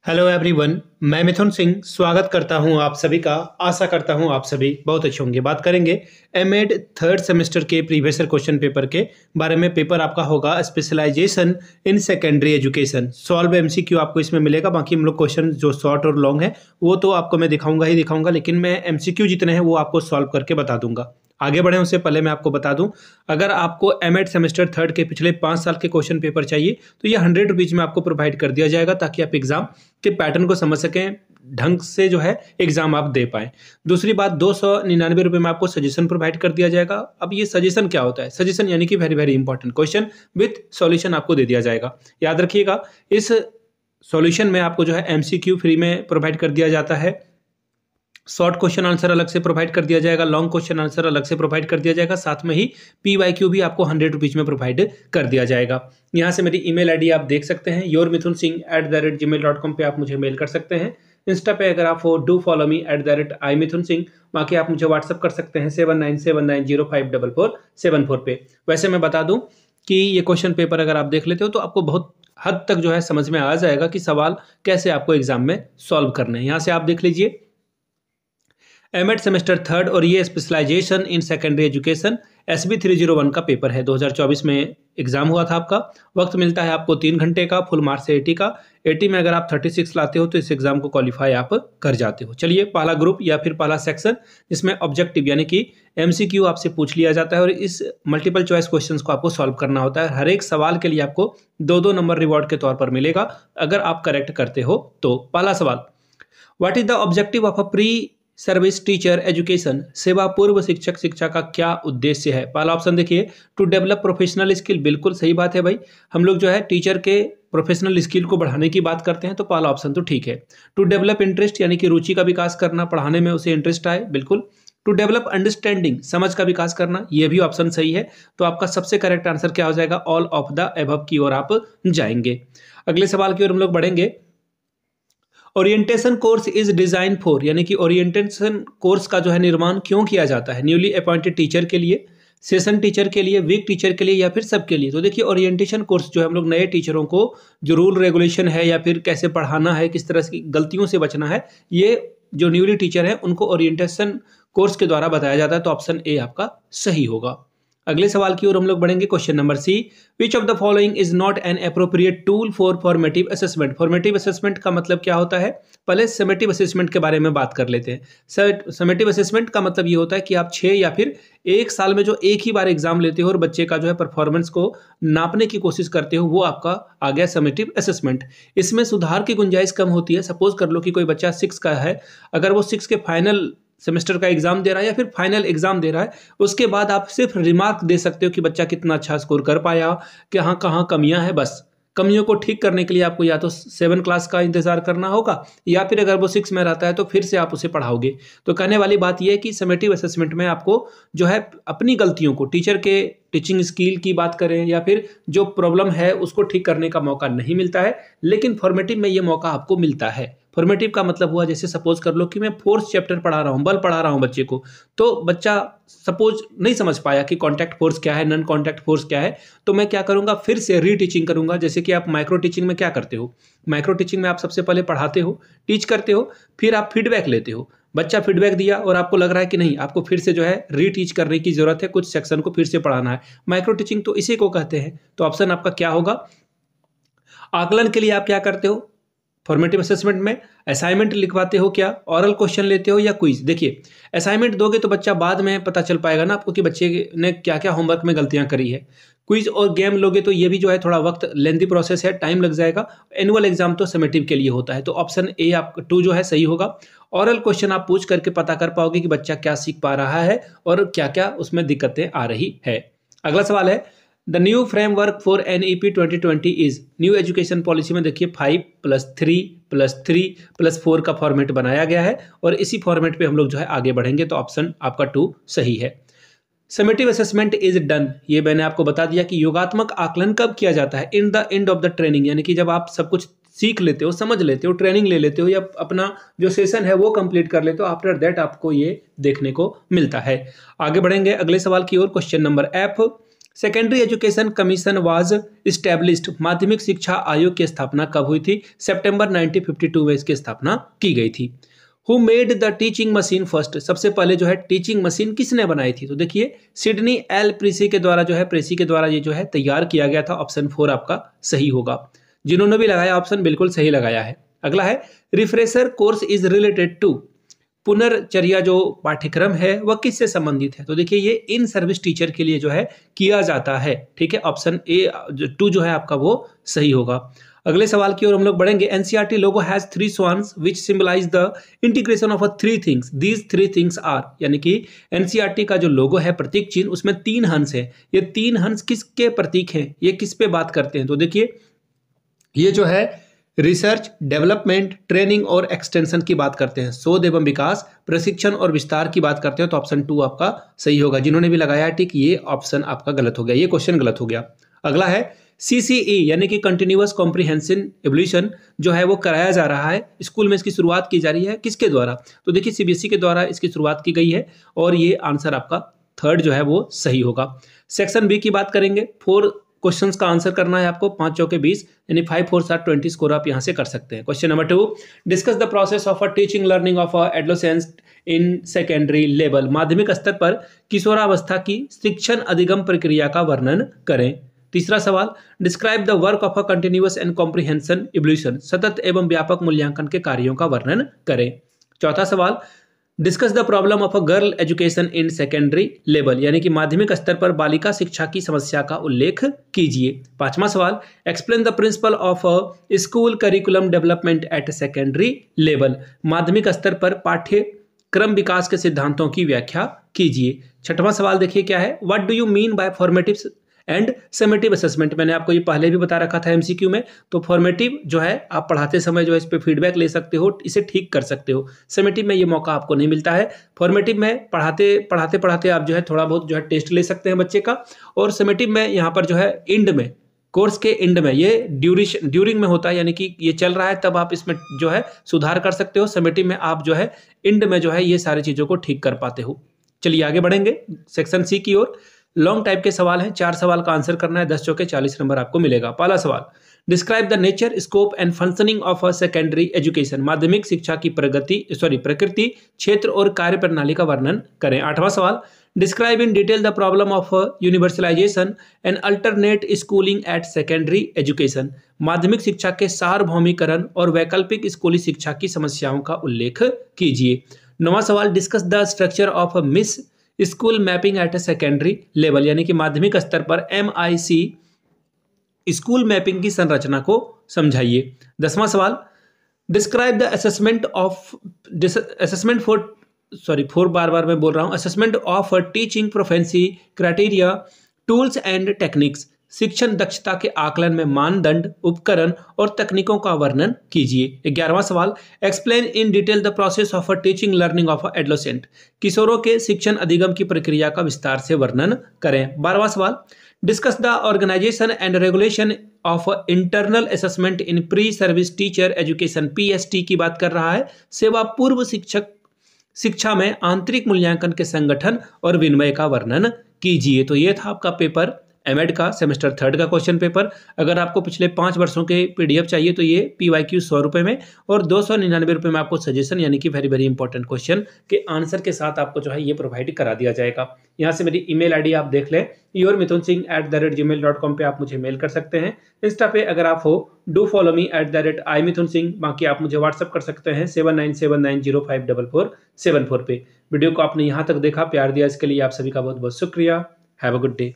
Hello everyone, मैं मिथुन सिंह स्वागत करता हूं आप सभी का। आशा करता हूं आप सभी बहुत अच्छे होंगे। बात करेंगे एमएड थर्ड सेमेस्टर के प्रीवियस ईयर क्वेश्चन पेपर के बारे में। पेपर आपका होगा specialisation in secondary education. Solve MCQ आपको इसमें मिलेगा। बाकी हम लोग क्वेश्चन जो शॉर्ट और लॉन्ग है वो तो आपको मैं दिखाऊंगा, लेकिन मैं एमसीक्यू जितने हैं वो आपको सॉल्व करके बता दूंगा। आगे बढ़े उससे पहले मैं आपको बता दूं, अगर आपको एमएड सेमेस्टर थर्ड के पिछले 5 साल के क्वेश्चन पेपर चाहिए तो ये 100 रुपीज़ में आपको प्रोवाइड कर दिया जाएगा, ताकि आप एग्जाम के पैटर्न को समझ सकें, ढंग से जो है एग्जाम आप दे पाएं। दूसरी बात, 299 रुपये में आपको सजेशन प्रोवाइड कर दिया जाएगा। अब ये सजेशन क्या होता है? सजेशन यानी कि very very important question with solution आपको दे दिया जाएगा। याद रखिएगा, इस सॉल्यूशन में आपको जो है एमसीक्यू फ्री में प्रोवाइड कर दिया जाता है, शॉर्ट क्वेश्चन आंसर अलग से प्रोवाइड कर दिया जाएगा, लॉन्ग क्वेश्चन आंसर अलग से प्रोवाइड कर दिया जाएगा, साथ में ही पीवाईक्यू भी आपको 100 रुपीज़ में प्रोवाइड कर दिया जाएगा। यहाँ से मेरी ईमेल आईडी आप देख सकते हैं, yourmithunSingh@gmail.com पे आप मुझे मेल कर सकते हैं। इंस्टा पे अगर आप हो, डू फॉलो मी @imithunSingh। वहाँ के आप मुझे व्हाट्सअप कर सकते हैं 7979054474 पे। वैसे मैं बता दूँ कि ये क्वेश्चन पेपर अगर आप देख लेते हो तो आपको बहुत हद तक जो है समझ में आ जाएगा कि सवाल कैसे आपको एग्जाम में सॉल्व करने हैं। यहाँ से आप देख लीजिए, एमएड सेमेस्टर थर्ड और ये specialisation in secondary education SB 301 का पेपर है। 2024 में एग्जाम हुआ था आपका। वक्त मिलता है आपको 3 घंटे का, फुल मार्क्स है 80 का। 80 में अगर आप 36 लाते हो तो इस एग्जाम को क्वालिफाई आप कर जाते हो। चलिए, पहला ग्रुप या फिर पहला सेक्शन जिसमें ऑब्जेक्टिव यानी कि MCQ आपसे पूछ लिया जाता है और इस मल्टीपल चॉइस क्वेश्चंस को आपको सॉल्व करना होता है। हर एक सवाल के लिए आपको 2-2 नंबर रिवॉर्ड के तौर पर मिलेगा अगर आप करेक्ट करते हो तो। पहला सवाल, what is the objective of a pre service teacher education? सेवा पूर्व शिक्षक शिक्षा का क्या उद्देश्य है? पहला ऑप्शन देखिए, टू डेवलप प्रोफेशनल स्किल। बिल्कुल सही बात है भाई, हम लोग जो है टीचर के प्रोफेशनल स्किल को बढ़ाने की बात करते हैं तो पहला ऑप्शन तो ठीक है। टू डेवलप इंटरेस्ट यानी कि रुचि का विकास करना, पढ़ाने में उसे इंटरेस्ट आए, बिल्कुल। टू डेवलप अंडरस्टैंडिंग, समझ का विकास करना, यह भी ऑप्शन सही है। तो आपका सबसे करेक्ट आंसर क्या हो जाएगा? ऑल ऑफ द एबव की ओर आप जाएंगे। अगले सवाल की ओर हम लोग बढ़ेंगे। Orientation course is design for, यानी कि ओरिएंटेशन कोर्स का जो है निर्माण क्यों किया जाता है? न्यूली अपॉइंटेड टीचर के लिए, सेशन टीचर के लिए, वीक टीचर के लिए या फिर सबके लिए? तो देखिए, ओरिएंटेशन कोर्स जो है हम लोग नए टीचरों को जो रूल रेगुलेशन है या फिर कैसे पढ़ाना है, किस तरह की गलतियों से बचना है, ये जो न्यूली टीचर है उनको ओरिएंटेशन कोर्स के द्वारा बताया जाता है। तो ऑप्शन ए आपका सही होगा। अगले सवाल की ओर हम लोग बढ़ेंगे। Question number C, which of the following is not an appropriate tool for formative assessment? Formative assessment का मतलब क्या होता है? पहले समेटिव असेसमेंट के बारे में बात कर लेते हैं। समेटिव असेसमेंट का मतलब ये होता है कि आप 6 या फिर 1 साल में जो एक ही बार एग्जाम लेते हो और बच्चे का जो है परफॉर्मेंस को नापने की कोशिश करते हो, वो आपका आ गया समेटिव असेसमेंट। इसमें सुधार की गुंजाइश कम होती है। सपोज कर लो कि कोई बच्चा 6 का है, अगर वो 6 के फाइनल सेमेस्टर का एग्जाम दे रहा है या फिर फाइनल एग्जाम दे रहा है, उसके बाद आप सिर्फ रिमार्क दे सकते हो कि बच्चा कितना अच्छा स्कोर कर पाया, कि हाँ कहाँ कमियां हैं। बस कमियों को ठीक करने के लिए आपको या तो 7 क्लास का इंतजार करना होगा या फिर अगर वो 6 में रहता है तो फिर से आप उसे पढ़ाओगे। तो कहने वाली बात यह है कि समेटिव असेसमेंट में आपको जो है अपनी गलतियों को, टीचर के टीचिंग स्किल की बात करें या फिर जो प्रॉब्लम है उसको ठीक करने का मौका नहीं मिलता है, लेकिन फॉर्मेटिव में ये मौका आपको मिलता है। फॉर्मेटिव का मतलब हुआ, जैसे सपोज कर लो कि मैं 4th चैप्टर पढ़ा रहा हूँ, बल पढ़ा रहा हूँ बच्चे को, तो बच्चा सपोज नहीं समझ पाया कि कॉन्टैक्ट फोर्स क्या है, नॉन कॉन्टैक्ट फोर्स क्या है, तो मैं क्या करूँगा, फिर से रीटीचिंग करूँगा। जैसे कि आप माइक्रो टीचिंग में क्या करते हो, माइक्रो टीचिंग में आप सबसे पहले पढ़ाते हो, टीच करते हो, फिर आप फीडबैक लेते हो। बच्चा फीडबैक दिया और आपको लग रहा है कि नहीं, आपको फिर से जो है रीटीच करने की जरूरत है, कुछ सेक्शन को फिर से पढ़ाना है। माइक्रो टीचिंग तो इसी को कहते हैं। तो ऑप्शन आपका क्या होगा? आकलन के लिए आप क्या करते हो? फॉर्मेटिव असेसमेंट में असाइनमेंट लिखवाते हो, क्या ऑरल क्वेश्चन लेते हो या क्विज? देखिए, असाइनमेंट दोगे तो बच्चा बाद में पता चल पाएगा ना आपको कि बच्चे ने क्या क्या होमवर्क में गलतियां करी है। क्विज और गेम लोगे तो ये भी जो है थोड़ा वक्त लेंथी प्रोसेस है, टाइम लग जाएगा। एनुअल एग्जाम तो समेटिव के लिए होता है। तो ऑप्शन ए आप 2 जो है सही होगा। ऑरल क्वेश्चन आप पूछ करके पता कर पाओगे कि बच्चा क्या सीख पा रहा है और क्या क्या उसमें दिक्कतें आ रही है। अगला सवाल है, the new framework for NEP 2020 is, new education policy में देखिए 5+3+3+4 का फॉर्मेट बनाया गया है और इसी फॉर्मेट पे हम लोग जो है आगे बढ़ेंगे। तो ऑप्शन आपका 2 सही है। समेटिव असेसमेंट इज डन, ये मैंने आपको बता दिया कि योगात्मक आकलन कब किया जाता है? In the end of the training, यानी कि जब आप सब कुछ सीख लेते हो, समझ लेते हो, ट्रेनिंग ले लेते हो या अपना जो सेशन है वो कंप्लीट कर लेते हो, आफ्टर दैट आपको ये देखने को मिलता है। आगे बढ़ेंगे अगले सवाल की ओर। Question number F, secondary education commission was established, माध्यमिक शिक्षा आयोग की स्थापना कब हुई थी? सितंबर 1952 में इसकी स्थापना की गई थी। Who made the teaching machine first, सबसे पहले जो है टीचिंग मशीन किसने बनाई थी? तो देखिए सिडनी एल प्रेसी के द्वारा जो है, प्रेसी के द्वारा ये जो है तैयार किया गया था। ऑप्शन 4 आपका सही होगा। जिन्होंने भी लगाया ऑप्शन बिल्कुल सही लगाया है। अगला है refresher course is related to, पुनर्चर्या जो पाठ्यक्रम है वह किससे संबंधित है? तो देखिए ये इन सर्विस टीचर के लिए जो है किया जाता है। ठीक है, ऑप्शन ए 2 जो है आपका वो सही होगा। अगले सवाल की ओर हम लोग बढ़ेंगे। NCERT logo has 3 swans which symbolize the integration of 3 things. These 3 things are, यानी कि एनसीईआरटी का जो लोगो है प्रतीक चिन्ह उसमें 3 हंस है। ये 3 हंस किसके प्रतीक हैं? ये किस पे बात करते हैं? तो देखिए ये जो है रिसर्च, डेवलपमेंट, ट्रेनिंग और एक्सटेंशन की बात करते हैं। शोध एवं विकास, प्रशिक्षण और विस्तार की बात करते हैं। तो ऑप्शन 2 आपका सही होगा। जिन्होंने भी लगाया ठीक, ये ऑप्शन आपका गलत हो गया, ये क्वेश्चन गलत हो गया। अगला है CCE यानी कि कंटिन्यूअस कॉम्प्रिहेंसिव एवोल्यूशन जो है वो कराया जा रहा है। स्कूल में इसकी शुरुआत की जा रही है, किसके द्वारा? तो देखिए सीबीएसई के द्वारा इसकी शुरुआत की गई है और ये आंसर आपका 3rd जो है वो सही होगा। सेक्शन बी की बात करेंगे। 4 क्वेश्चंस का आंसर करना है आपको, 5 चौके 20 यानी 5 4 7 20 स्कोर आप यहां से कर सकते हैं। Question number 2, discuss the process of a teaching learning of a adolescence in secondary level, माध्यमिक स्तर पर किशोरावस्था की शिक्षण अधिगम प्रक्रिया का वर्णन करें। तीसरा सवाल, describe the work of a continuous and comprehension evolution, सतत एवं व्यापक मूल्यांकन के कार्यों का वर्णन करें। चौथा सवाल, discuss the problem of a girl education in secondary level, यानी कि माध्यमिक स्तर पर बालिका शिक्षा की समस्या का उल्लेख कीजिए। पांचवा सवाल, explain the principle of a school curriculum development at secondary level, माध्यमिक स्तर पर पाठ्यक्रम विकास के सिद्धांतों की व्याख्या कीजिए। छठवां सवाल देखिए क्या है, what do you mean by formative and summative assessment, मैंने आपको ये पहले भी बता रखा था एमसीक्यू में। तो फॉर्मेटिव जो है आप पढ़ाते समय जो है इस पे फीडबैक ले सकते हो, इसे ठीक कर सकते हो। समेटिव में ये मौका आपको नहीं मिलता है। फॉर्मेटिव में पढ़ाते आप जो है थोड़ा बहुत जो है टेस्ट ले सकते हैं बच्चे का, और समेटिव में यहाँ पर जो है एंड में, कोर्स के एंड में, ये ड्यूरिंग में होता है, यानी कि ये चल रहा है तब आप इसमें जो है सुधार कर सकते हो। समेटिव में आप जो है एंड में जो है ये सारी चीज़ों को ठीक कर पाते हो। चलिए आगे बढ़ेंगे सेक्शन सी की ओर। लॉन्ग टाइप के सवाल हैं, 4 सवाल का आंसर करना है, 10 चौके 40 नंबर आपको मिलेगा। पहला सवाल, describe the nature, scope and functioning of a secondary education, माध्यमिक शिक्षा की प्रकृति, क्षेत्र और कार्य प्रणाली का वर्णन करें। 8वां सवाल, describe in detail the problem of universalisation and alternate schooling at secondary education, माध्यमिक शिक्षा के सार्वभौमिकरण और वैकल्पिक स्कूली शिक्षा की समस्याओं का उल्लेख कीजिए। 9वां सवाल, discuss the structure of miss school mapping at a secondary level, यानी कि माध्यमिक स्तर पर MIC स्कूल मैपिंग की संरचना को समझाइए। 10वां सवाल, describe the assessment of teaching proficiency criteria tools and techniques, शिक्षण दक्षता के आकलन में मानदंड, उपकरण और तकनीकों का वर्णन कीजिए। 11वां सवाल, explain in detail the process of a teaching learning of a adolescent, किशोरों के शिक्षण अधिगम की प्रक्रिया का विस्तार से वर्णन करें। 12वां सवाल, discuss the organisation and regulation of internal assessment in pre service teacher education, PST की बात कर रहा है, सेवा पूर्व शिक्षा में आंतरिक मूल्यांकन के संगठन और विनिमय का वर्णन कीजिए। तो ये था आपका पेपर एमएड का सेमेस्टर 3rd का क्वेश्चन पेपर। अगर आपको पिछले 5 वर्षों के PDF चाहिए तो ये PYQ 100 रुपये में और 299 रुपये में आपको सजेशन यानी कि वेरी वेरी इंपॉर्टेंट क्वेश्चन के आंसर के साथ आपको जो है ये प्रोवाइड करा दिया जाएगा। यहाँ से मेरी email ID आप देख लें, yourmithunsingh@gmail.com पे आप मुझे मेल कर सकते हैं। इंस्टा पे अगर आप हो डू फॉलो मी @imithunsingh, बाकी आप मुझे व्हाट्सअप कर सकते हैं 7979054474 पे। वीडियो को आपने यहाँ तक देखा, प्यार दिया, इसके लिए आप सभी का बहुत बहुत शुक्रिया। Have a good day.